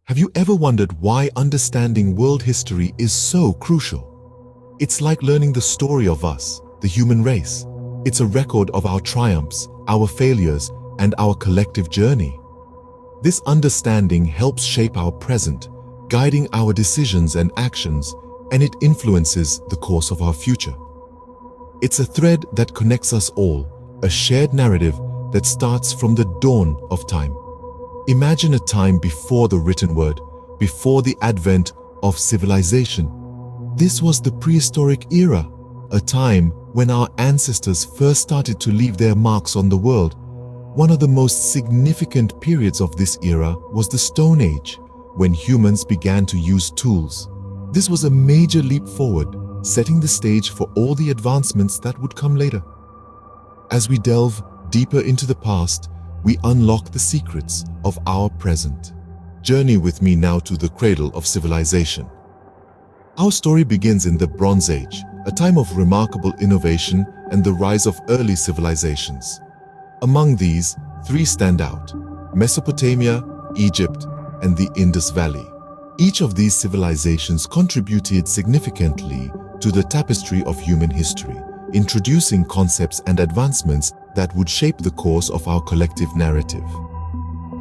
Have you ever wondered why understanding world history is so crucial? It's like learning the story of us, the human race. It's a record of our triumphs, our failures, and our collective journey. This understanding helps shape our present, guiding our decisions and actions, and it influences the course of our future. It's a thread that connects us all, a shared narrative that starts from the dawn of time. Imagine a time before the written word, before the advent of civilization. This was the prehistoric era, a time when our ancestors first started to leave their marks on the world. One of the most significant periods of this era was the Stone Age, when humans began to use tools. This was a major leap forward, setting the stage for all the advancements that would come later. As we delve deeper into the past, we unlock the secrets of our present. Journey with me now to the cradle of civilization. Our story begins in the Bronze Age, a time of remarkable innovation and the rise of early civilizations. Among these, three stand out: Mesopotamia, Egypt, and the Indus Valley. Each of these civilizations contributed significantly to the tapestry of human history, introducing concepts and advancements that would shape the course of our collective narrative.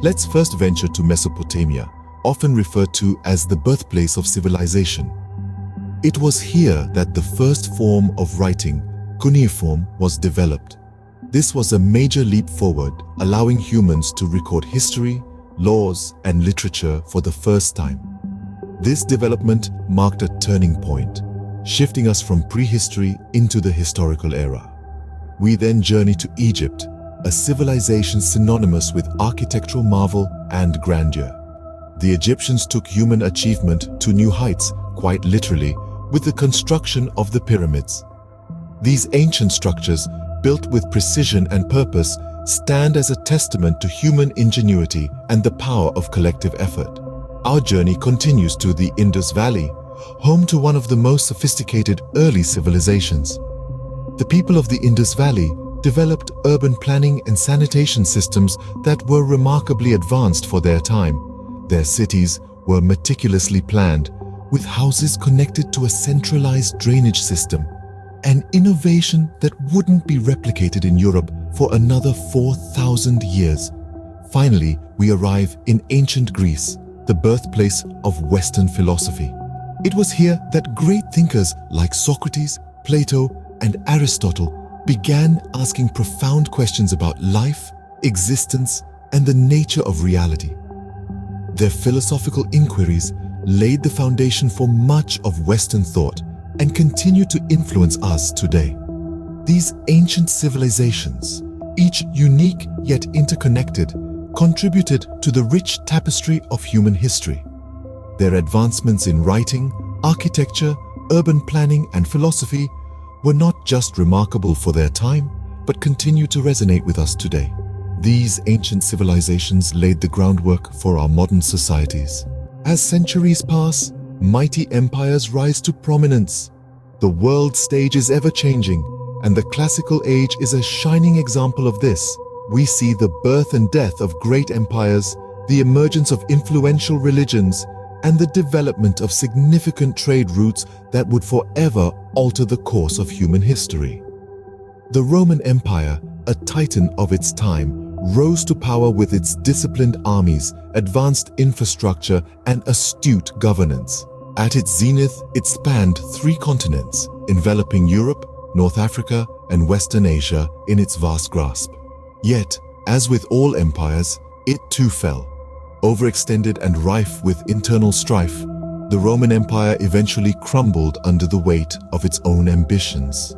Let's first venture to Mesopotamia, often referred to as the birthplace of civilization. It was here that the first form of writing, cuneiform, was developed. This was a major leap forward, allowing humans to record history, laws, and literature for the first time. This development marked a turning point, shifting us from prehistory into the historical era. We then journey to Egypt, a civilization synonymous with architectural marvel and grandeur. The Egyptians took human achievement to new heights, quite literally, with the construction of the pyramids. These ancient structures, built with precision and purpose, stand as a testament to human ingenuity and the power of collective effort. Our journey continues to the Indus Valley, home to one of the most sophisticated early civilizations. The people of the Indus Valley developed urban planning and sanitation systems that were remarkably advanced for their time. Their cities were meticulously planned, with houses connected to a centralized drainage system, an innovation that wouldn't be replicated in Europe for another 4,000 years. Finally, we arrive in ancient Greece, the birthplace of Western philosophy. It was here that great thinkers like Socrates, Plato, and Aristotle began asking profound questions about life, existence, and the nature of reality. Their philosophical inquiries laid the foundation for much of Western thought and continue to influence us today. These ancient civilizations, each unique yet interconnected, contributed to the rich tapestry of human history. Their advancements in writing, architecture, urban planning, and philosophy were not just remarkable for their time, but continue to resonate with us today. These ancient civilizations laid the groundwork for our modern societies. As centuries pass, mighty empires rise to prominence. The world stage is ever-changing, and the classical age is a shining example of this. We see the birth and death of great empires, the emergence of influential religions, and the development of significant trade routes that would forever alter the course of human history. The Roman Empire, a titan of its time, rose to power with its disciplined armies, advanced infrastructure, and astute governance. At its zenith, it spanned 3 continents, enveloping Europe, North Africa, and Western Asia in its vast grasp. Yet, as with all empires, it too fell. Overextended and rife with internal strife, the Roman Empire eventually crumbled under the weight of its own ambitions.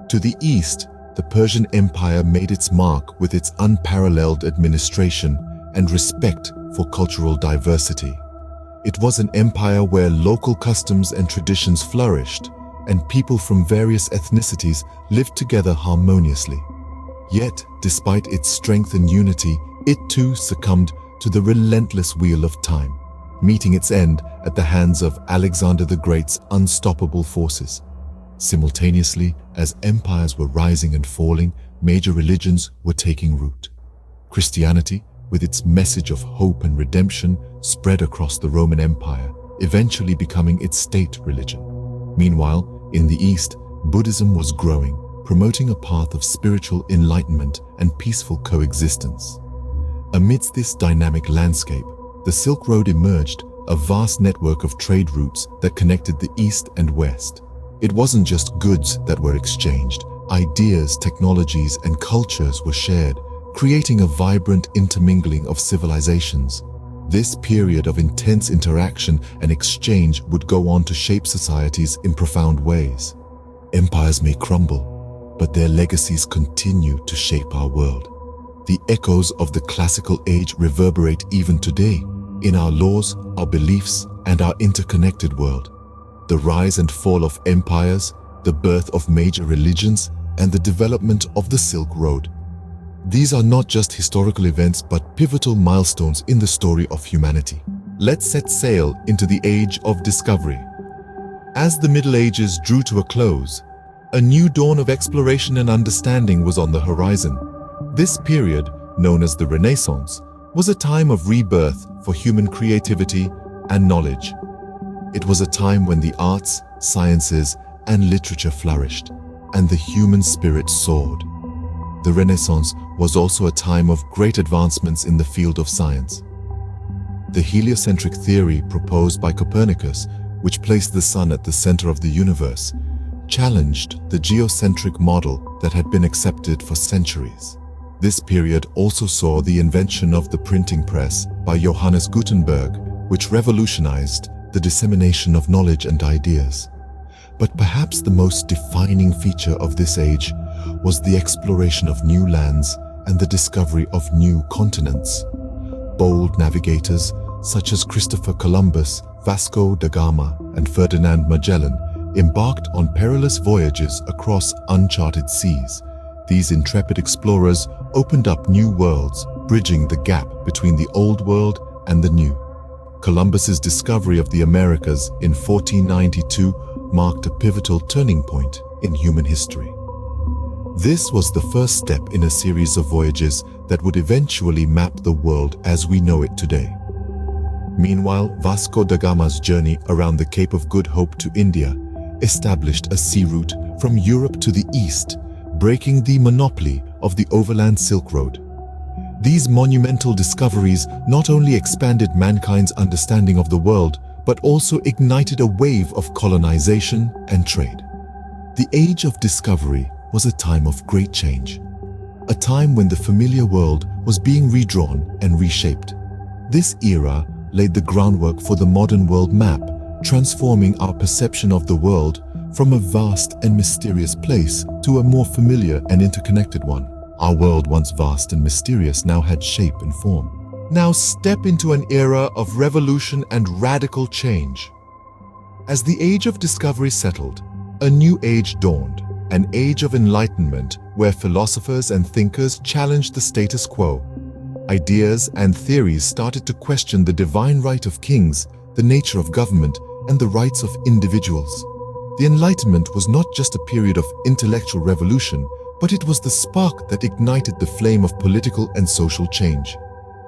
To the east, the Persian Empire made its mark with its unparalleled administration and respect for cultural diversity. It was an empire where local customs and traditions flourished, and people from various ethnicities lived together harmoniously. Yet, despite its strength and unity, it too succumbed to the relentless wheel of time, meeting its end at the hands of Alexander the Great's unstoppable forces. Simultaneously, as empires were rising and falling, major religions were taking root. Christianity, with its message of hope and redemption, spread across the Roman Empire, eventually becoming its state religion. Meanwhile, in the East, Buddhism was growing, promoting a path of spiritual enlightenment and peaceful coexistence. Amidst this dynamic landscape, the Silk Road emerged, a vast network of trade routes that connected the East and West. It wasn't just goods that were exchanged. Ideas, technologies, and cultures were shared, creating a vibrant intermingling of civilizations. This period of intense interaction and exchange would go on to shape societies in profound ways. Empires may crumble, but their legacies continue to shape our world. The echoes of the classical age reverberate even today, in our laws, our beliefs, and our interconnected world. The rise and fall of empires, the birth of major religions, and the development of the Silk Road. These are not just historical events but pivotal milestones in the story of humanity. Let's set sail into the Age of Discovery. As the Middle Ages drew to a close, a new dawn of exploration and understanding was on the horizon. This period, known as the Renaissance, was a time of rebirth for human creativity and knowledge. It was a time when the arts, sciences, and literature flourished, and the human spirit soared. The Renaissance was also a time of great advancements in the field of science. The heliocentric theory proposed by Copernicus, which placed the sun at the center of the universe, challenged the geocentric model that had been accepted for centuries. This period also saw the invention of the printing press by Johannes Gutenberg, which revolutionized the dissemination of knowledge and ideas. But perhaps the most defining feature of this age was the exploration of new lands and the discovery of new continents. Bold navigators such as Christopher Columbus, Vasco da Gama, and Ferdinand Magellan embarked on perilous voyages across uncharted seas. These intrepid explorers opened up new worlds, bridging the gap between the old world and the new. Columbus's discovery of the Americas in 1492 marked a pivotal turning point in human history. This was the first step in a series of voyages that would eventually map the world as we know it today. Meanwhile, Vasco da Gama's journey around the Cape of Good Hope to India established a sea route from Europe to the East, breaking the monopoly of the overland Silk Road. These monumental discoveries not only expanded mankind's understanding of the world, but also ignited a wave of colonization and trade. The Age of Discovery was a time of great change, a time when the familiar world was being redrawn and reshaped. This era laid the groundwork for the modern world map, transforming our perception of the world from a vast and mysterious place to a more familiar and interconnected one. Our world, once vast and mysterious, now had shape and form. Now step into an era of revolution and radical change. As the Age of Discovery settled, a new age dawned, an age of enlightenment where philosophers and thinkers challenged the status quo. Ideas and theories started to question the divine right of kings, the nature of government, and the rights of individuals. The Enlightenment was not just a period of intellectual revolution, but it was the spark that ignited the flame of political and social change.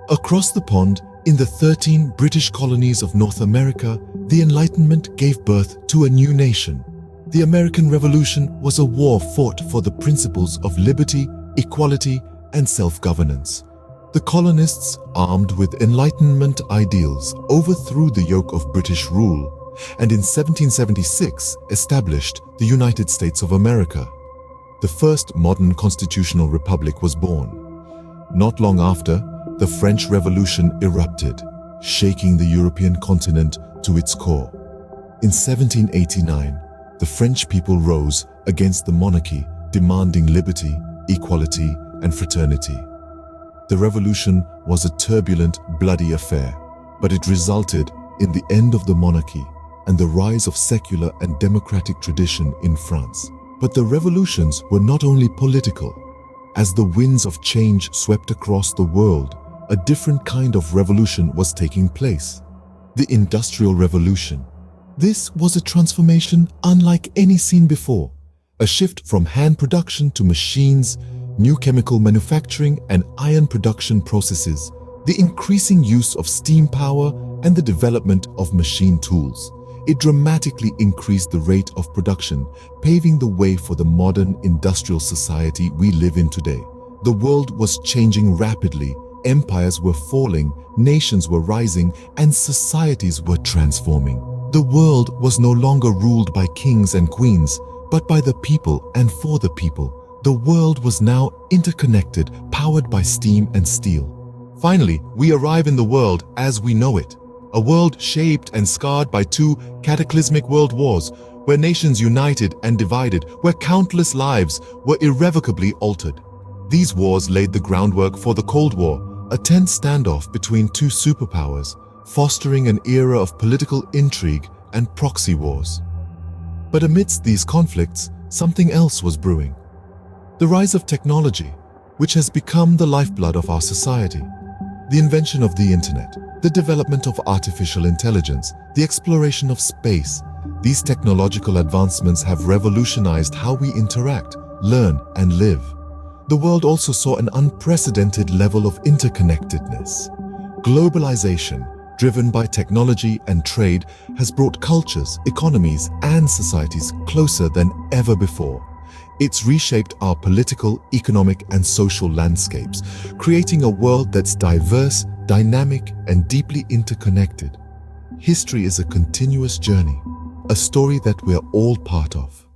Across the pond, in the 13 British colonies of North America, the Enlightenment gave birth to a new nation. The American Revolution was a war fought for the principles of liberty, equality, and self-governance. The colonists, armed with Enlightenment ideals, overthrew the yoke of British rule, and in 1776 established the United States of America. The first modern constitutional republic was born. Not long after, the French Revolution erupted, shaking the European continent to its core. In 1789, the French people rose against the monarchy, demanding liberty, equality, and fraternity. The revolution was a turbulent, bloody affair, but it resulted in the end of the monarchy and the rise of secular and democratic tradition in France. But the revolutions were not only political. As the winds of change swept across the world, a different kind of revolution was taking place: the Industrial Revolution. This was a transformation unlike any seen before, a shift from hand production to machines, new chemical manufacturing, and iron production processes. The increasing use of steam power and the development of machine tools. It dramatically increased the rate of production, paving the way for the modern industrial society we live in today. The world was changing rapidly, empires were falling, nations were rising, and societies were transforming. The world was no longer ruled by kings and queens, but by the people and for the people. The world was now interconnected, powered by steam and steel. Finally, we arrive in the world as we know it. A world shaped and scarred by two cataclysmic world wars, where nations united and divided, where countless lives were irrevocably altered. These wars laid the groundwork for the Cold War, a tense standoff between two superpowers, fostering an era of political intrigue and proxy wars. But amidst these conflicts, something else was brewing. The rise of technology, which has become the lifeblood of our society. The invention of the internet, the development of artificial intelligence, the exploration of space. These technological advancements have revolutionized how we interact, learn, and live. The world also saw an unprecedented level of interconnectedness. Globalization, driven by technology and trade, has brought cultures, economies, and societies closer than ever before. It's reshaped our political, economic, and social landscapes, creating a world that's diverse, dynamic, and deeply interconnected. History is a continuous journey, a story that we're all part of.